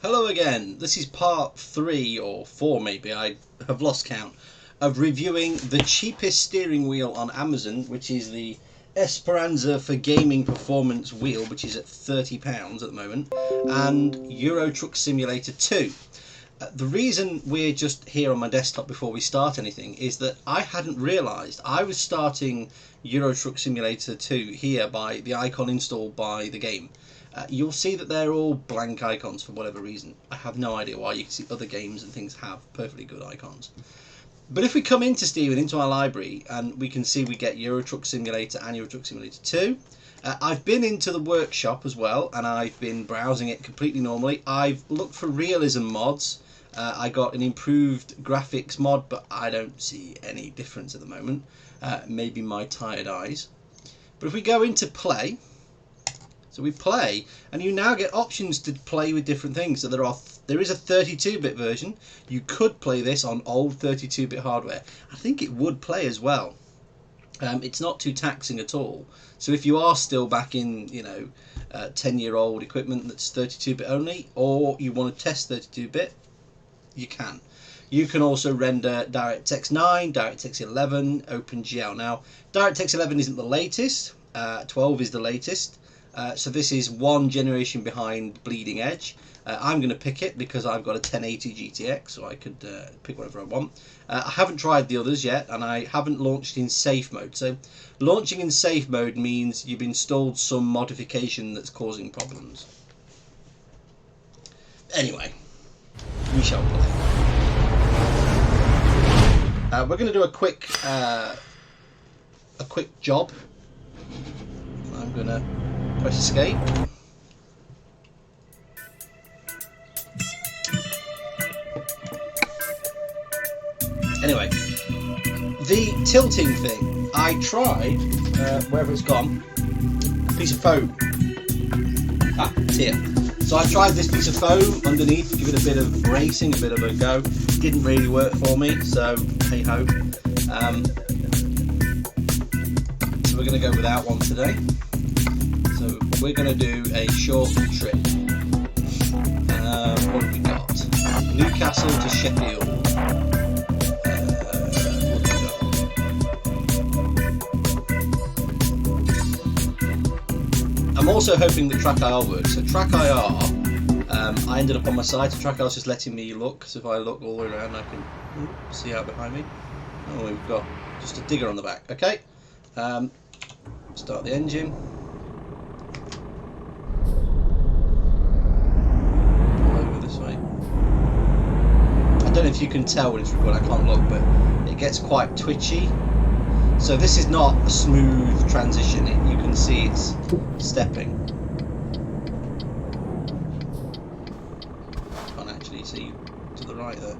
Hello again. This is part 3 or 4 maybe, I have lost count, of reviewing the cheapest steering wheel on Amazon, which is the Esperanza for Gaming Performance wheel, which is at £30 at the moment, and EuroTruck Simulator 2. The reason we're just here on my desktop before we start anything is that I hadn't realised I was starting EuroTruck Simulator 2 here by the icon installed by the game. You'll see that they're all blank icons for whatever reason. I have no idea why. You can see other games and things have perfectly good icons. But if we come into Steam and into our library, and we can see we get EuroTruck Simulator and EuroTruck Simulator 2. I've been into the workshop as well, and I've been browsing it completely normally. I've looked for realism mods. I got an improved graphics mod, but I don't see any difference at the moment. Maybe my tired eyes. But if we go into play, so we play, and you now get options to play with different things. So there is a 32-bit version. You could play this on old 32-bit hardware. I think it would play as well. It's not too taxing at all. So if you are still back in, 10-year-old equipment that's 32-bit only, or you want to test 32-bit, you can. You can also render DirectX 9, DirectX 11, OpenGL. Now, DirectX 11 isn't the latest. 12 is the latest. So this is one generation behind Bleeding Edge. I'm going to pick it because I've got a 1080 GTX, so I could pick whatever I want. I haven't tried the others yet, and I haven't launched in safe mode. So launching in safe mode means you've installed some modification that's causing problems. Anyway, we shall play. We're going to do a quick job. I'm going to press escape. Anyway, the tilting thing, I tried, wherever it's gone, a piece of foam. It's here. So I tried this piece of foam underneath to give it a bit of bracing, a bit of a go. Didn't really work for me, so hey ho. So we're going to go without one today. So we're going to do a short trip. What have we got? Newcastle to Sheffield. What have we got? I'm also hoping that TrackIR works. So TrackIR, I ended up on my site. So TrackIR's just letting me look. So if I look all the way around, I can see out behind me. Oh, we've got just a digger on the back. Okay. Start the engine. I don't know if you can tell when it's recording, I can't look, but it gets quite twitchy. So this is not a smooth transition, you can see it's stepping. Can't actually see to the right there.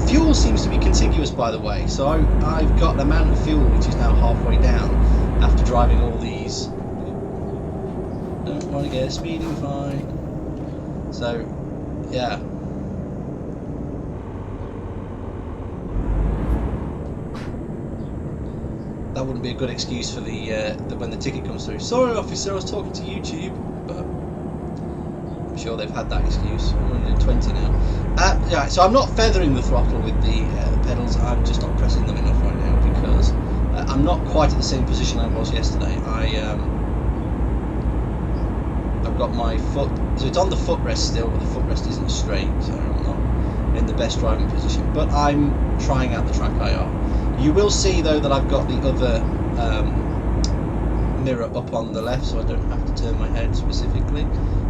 Fuel seems to be contiguous, by the way, so I've got an amount of fuel which is now halfway down after driving all these. Don't want to get a speeding fine. So, yeah. That wouldn't be a good excuse for the when the ticket comes through. Sorry, officer, I was talking to YouTube, but I'm sure they've had that excuse. I'm only doing 20 now. Yeah, so I'm not feathering the throttle with the pedals. I'm just not pressing them enough right now because I'm not quite at the same position I was yesterday. I've got my foot, so it's on the footrest still, but the footrest isn't straight, so I'm not in the best driving position. But I'm trying out the TrackIR. You will see though that I've got the other mirror up on the left, so I don't have to turn my head specifically.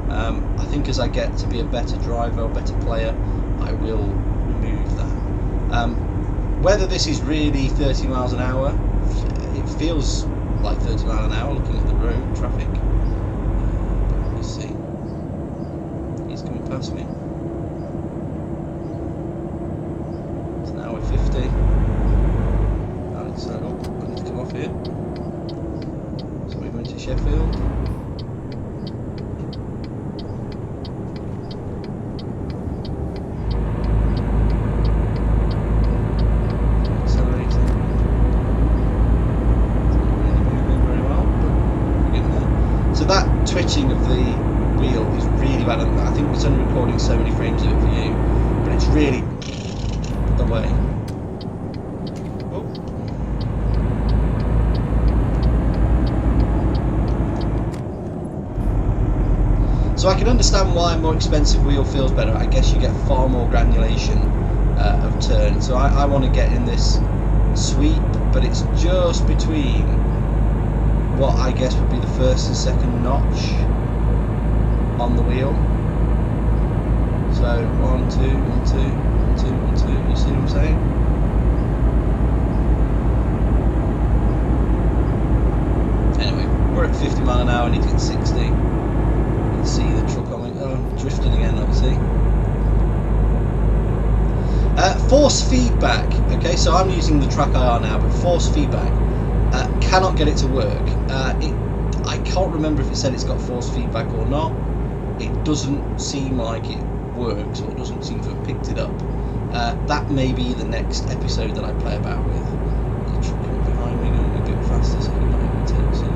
I think as I get to be a better driver or better player, I will remove that. Whether this is really 30 miles an hour, it feels like 30 miles an hour looking at the road traffic. Let's see. that twitching of the wheel is really bad. I think it's only recording so many frames of it for you, but it's really the way. Oh. So I can understand why a more expensive wheel feels better. I guess you get far more granulation of turn. So I want to get in this sweep, but it's just between what I guess would be the first and second notch on the wheel. So 1, 2, 1, 2, 1, 2, 1, 2. You see what I'm saying? Anyway, we're at 50 mile an hour. I need to get 60. You can see the truck on me. Oh, I'm drifting again. Obviously. Force feedback. Okay, so I'm using the TrackIR now, but force feedback cannot get it to work. I can't remember if it said it's got force feedback or not. It doesn't seem like it works, or it doesn't seem to have picked it up. That may be the next episode that I play about with. The truck coming behind me going a bit faster, so he might overtake soon.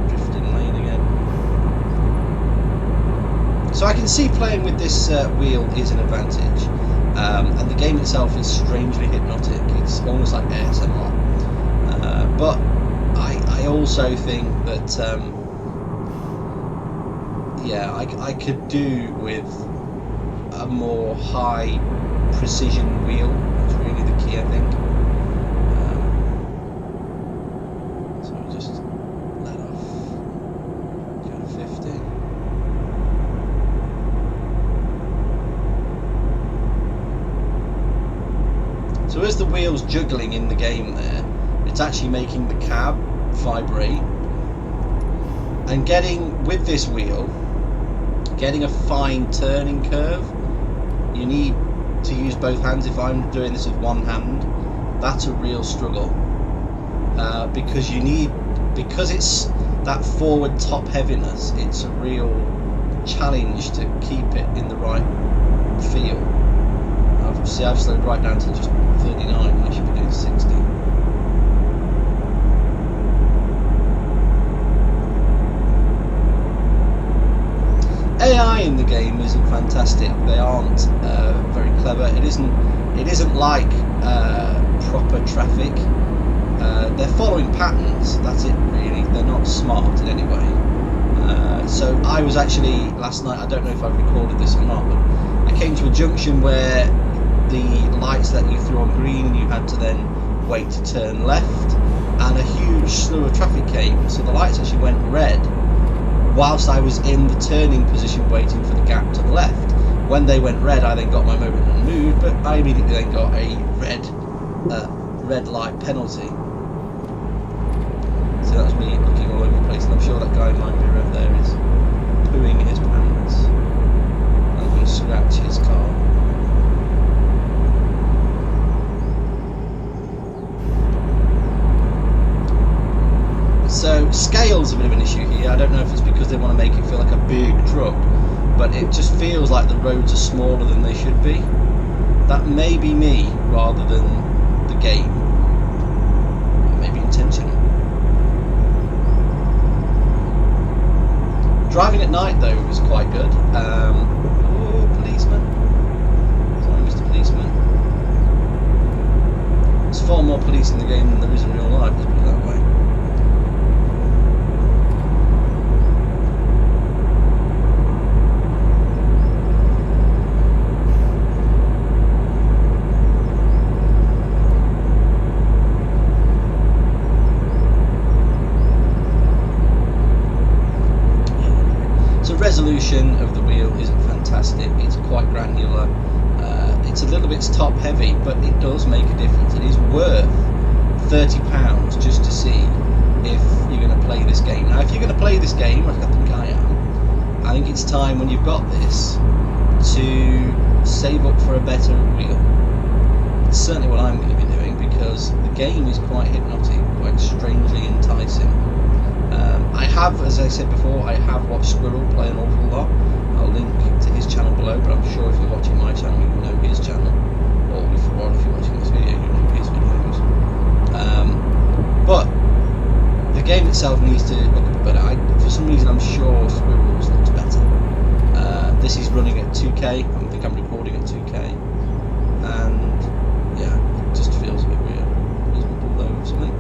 Drifting lane again. So I can see playing with this wheel is an advantage, and the game itself is strangely hypnotic. It's almost like ASMR, but I also think that yeah, I could do with a more high precision wheel. That's really the key, I think. So we just let off, go to 50. So as the wheel's juggling in the game there, it's actually making the cab vibrate. And getting, with this wheel, getting a fine turning curve, you need to use both hands. If I'm doing this with one hand, that's a real struggle. Because it's that forward top heaviness, it's a real challenge to keep it in the right feel. I've slowed right down to just 39 when I should be doing 60. AI in the game isn't fantastic. They aren't very clever. It isn't like proper traffic. They're following patterns. That's it, really. They're not smart in any way. So I was actually last night. I don't know if I've recorded this or not, but I came to a junction where the lights let you through on green, and you had to then wait to turn left, and a huge slew of traffic came. So the lights actually went red whilst I was in the turning position waiting for the gap to the left. When they went red, I then got my moment and moved, but I immediately then got a red light penalty. So that's me looking all over the place, and I'm sure that guy in my mirror over there is pooing in his pants. I'm going to scratch his car. So scale's a bit of an issue here. I don't know if it's because they want to make it feel like a big truck, but it just feels like the roads are smaller than they should be. That may be me rather than the game. Maybe intentional. Driving at night though was quite good. Oh, policeman. Sorry, Mr. Policeman. There's far more police in the game than there is in real life, let's put it that way. Resolution of the wheel isn't fantastic. It's quite granular. It's a little bit top heavy, but it does make a difference. It is worth £30 just to see if you're going to play this game. Now if you're going to play this game, like I think I am, I think it's time, when you've got this, to save up for a better wheel. It's certainly what I'm going to be doing, because the game is quite hypnotic, quite strangely enticing. I have, as I said before, I have watched Squirrel play an awful lot. I'll link to his channel below, but I'm sure if you're watching my channel, you know his channel. Or if you're watching this video, you know his videos. But the game itself needs to look a bit better. For some reason, I'm sure Squirrels looks better. This is running at 2K. I think I'm recording at 2K, and yeah, it just feels a bit weird. Is it pulled over or something?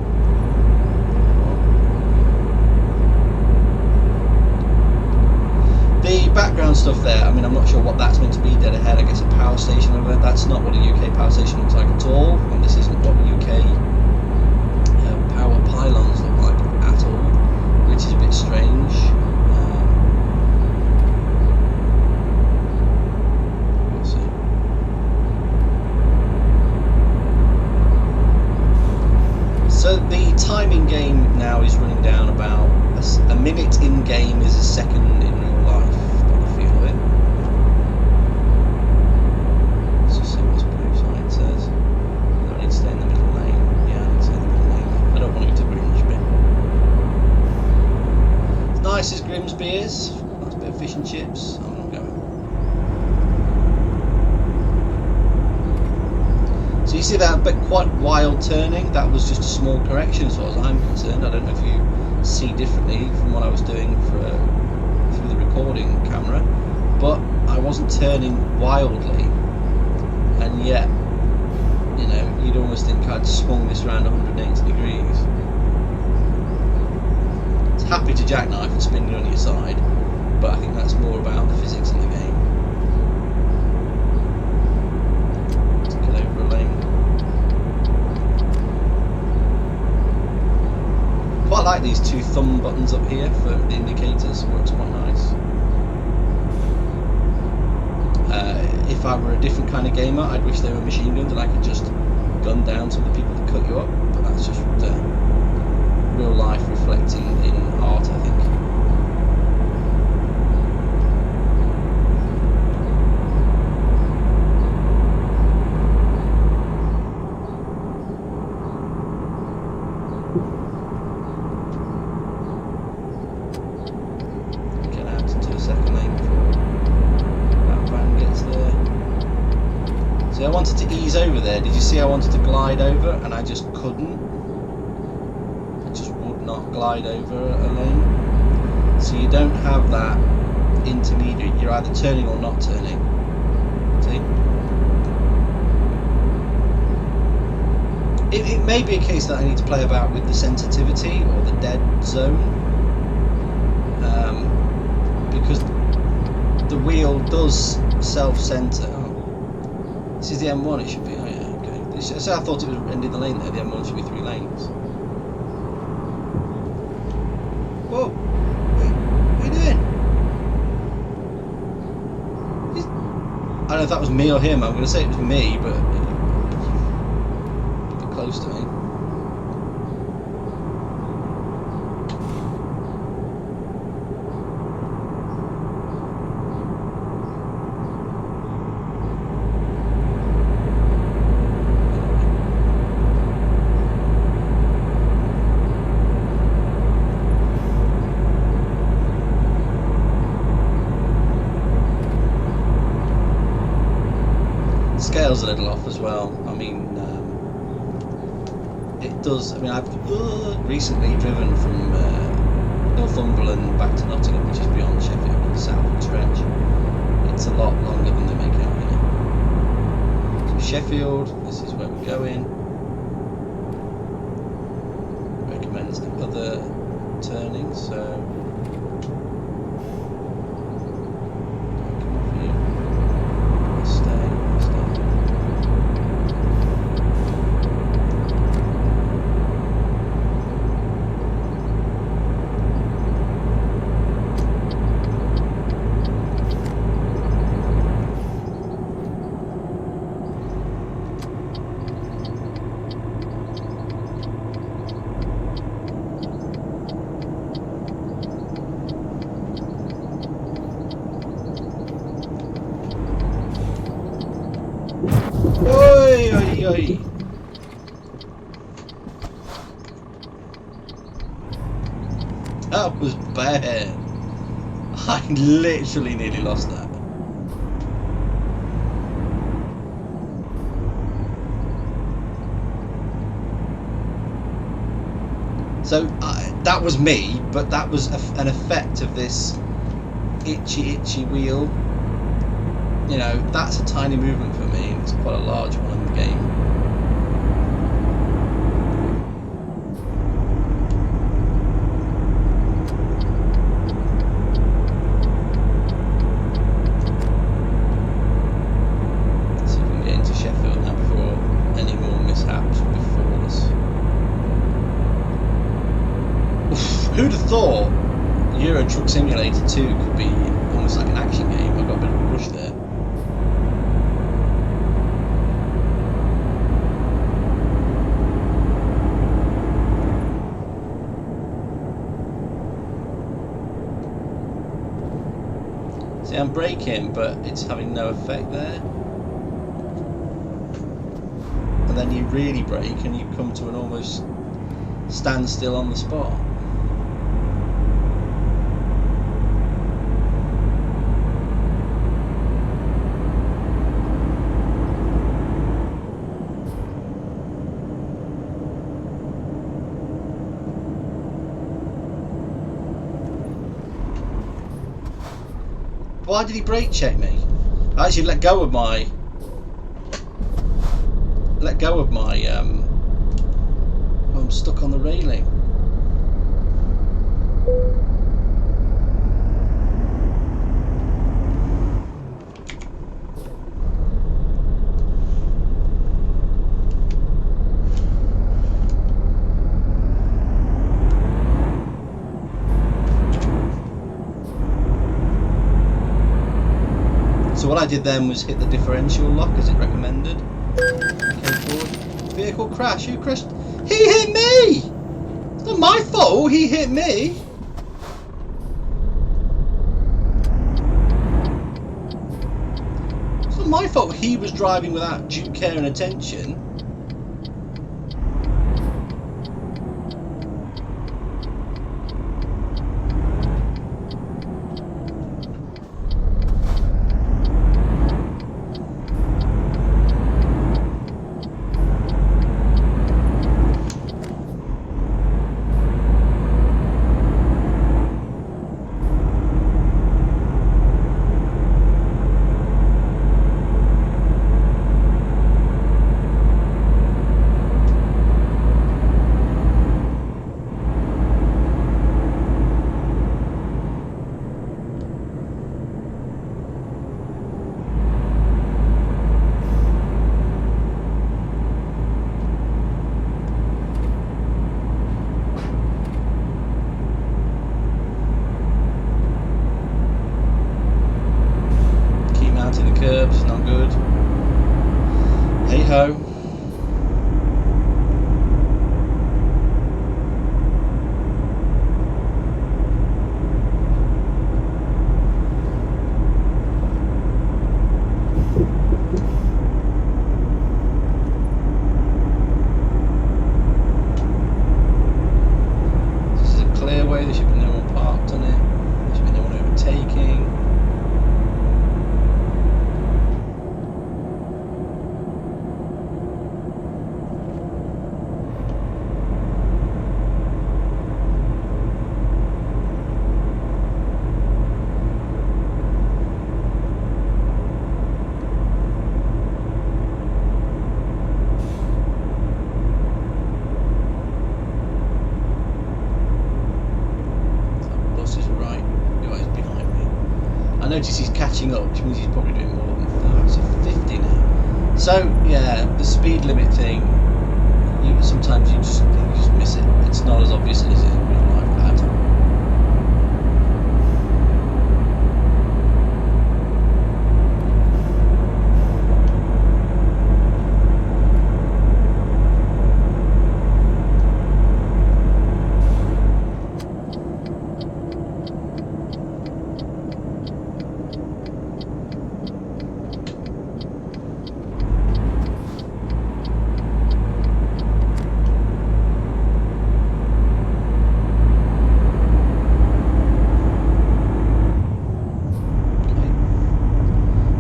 The background stuff there, I mean, I'm not sure what that's meant to be dead ahead. I guess a power station over there. That's not what a UK power station looks like at all, and this isn't what UK power pylons look like at all, which is a bit strange. We'll see. So the time in game now is running down about a minute in game is a second in real life, by the feel of it. Let's just see what this blue sign says. Do I need to stay in the middle lane? Yeah, I need to stay in the middle lane. I don't want you to Grimsby. As nice as Grimsby is, nice bit of fish and chips, I'm not going. So you see that bit quite wild turning? That was just a small correction as far as I'm concerned. I don't know if you see differently from what I was doing through the recording camera, but I wasn't turning wildly, and yet, you know, you'd almost think I'd swung this around 180 degrees. It's happy to jackknife and spin it on your side, but I think that's more about the physics in the game. Let's get over a lane. Quite like these two thumb buttons up here for the indicators, works quite nice. If I were a different kind of gamer, I'd wish they were machine guns and I could just gun down some of the people that cut you up, but that's just real life reflecting in art, I think. I wanted to ease over there. Did you see I wanted to glide over and I just couldn't? I just would not glide over a lane. So you don't have that intermediate. You're either turning or not turning. See? It may be a case that I need to play about with the sensitivity or the dead zone. Because the wheel does self-center. This is the M1, it should be. Oh yeah, okay. So I thought it was ending the lane there. The M1 should be 3 lanes. Whoa! What are you doing? I don't know if that was me or him. I'm going to say it was me, but a bit close to me. Scale's a little off as well. I mean, it does. I mean, I've recently driven from Northumberland back to Nottingham, which is beyond Sheffield, the southward stretch. It's a lot longer than they make out here. So Sheffield, this is where we're going. Recommends the other turning, so. Oi, oi, oi. That was bad. I literally nearly lost that. So that was me, but that was an effect of this itchy wheel. You know, that's a tiny movement for me, and it's quite a large one in the game. See if we can get into Sheffield now before any more mishaps befall us. Oof, who'd have thought EuroTruck Simulator 2 could be almost like an action game? I got a bit of a rush there. See, I'm braking, but it's having no effect there. And then you really brake and you come to an almost standstill on the spot. Why did he brake check me? I actually let go of my oh, I'm stuck on the railing. So what I did then was hit the differential lock as it recommended. Came forward. Vehicle crash. Who crashed? He hit me! It's not my fault, he hit me! It's not my fault he was driving without due care and attention. Curbs, not good. Hey ho. This is a clear way, there should be no one parked on it. There should be no one overtaking. I notice he's catching up, which means he's probably doing more than 50 now. So yeah, the speed limit thing, sometimes you just miss it. It's not as obvious as it is in real life.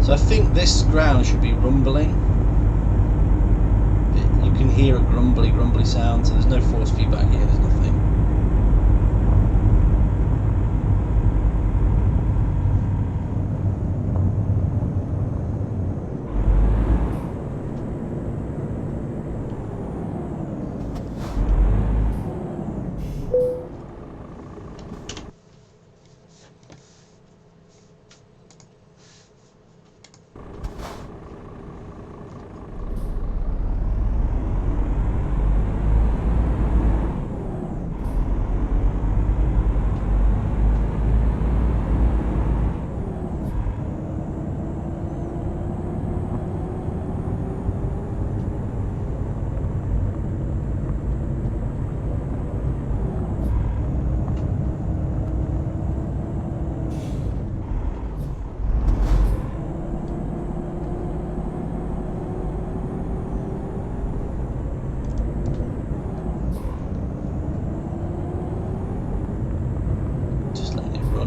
So I think this ground should be rumbling. You can hear a grumbly sound, so there's no force feedback here, there's nothing.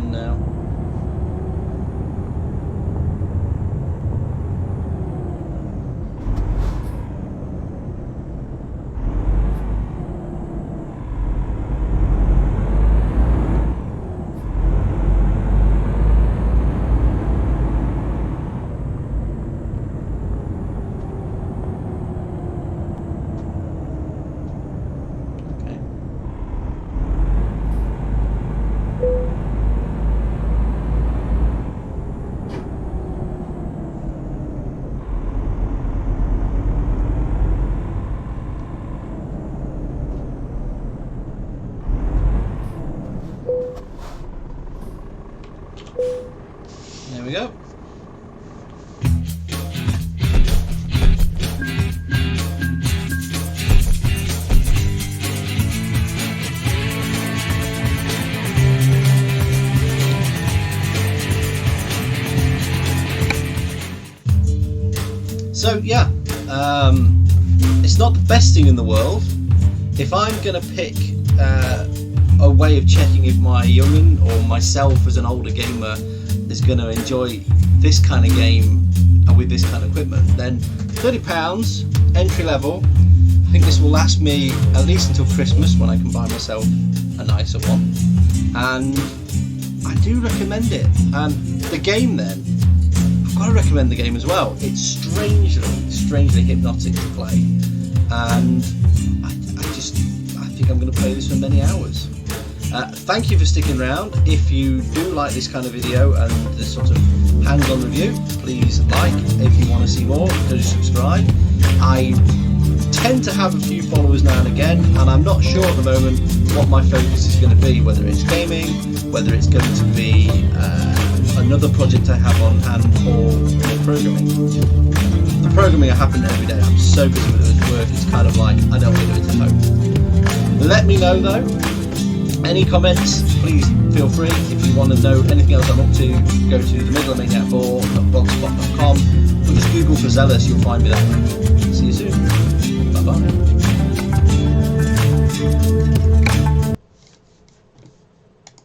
in now. There we go. So yeah, it's not the best thing in the world. If I'm going to pick a way of checking if my young'un or myself as an older gamer is going to enjoy this kind of game and with this kind of equipment, then £30 entry level. I think this will last me at least until Christmas, when I can buy myself a nicer one, and I do recommend it. And the game, then I've got to recommend the game as well. It's strangely hypnotic to play, and I think I'm going to play this for many hours. Thank you for sticking around. If you do like this kind of video and this sort of hands-on review, please like. If you want to see more, do subscribe. I tend to have a few followers now and again, and I'm not sure at the moment what my focus is going to be, whether it's gaming, whether it's going to be another project I have on hand, or programming. The programming I happen every day. I'm so busy with it at work, it's kind of like I don't want to do it at home. Let me know though. Any comments, please feel free. If you want to know anything else I'm up to, go to themidlermaniac4.blogspot.com, or just Google for Zealous, you'll find me there. See you soon. Bye bye.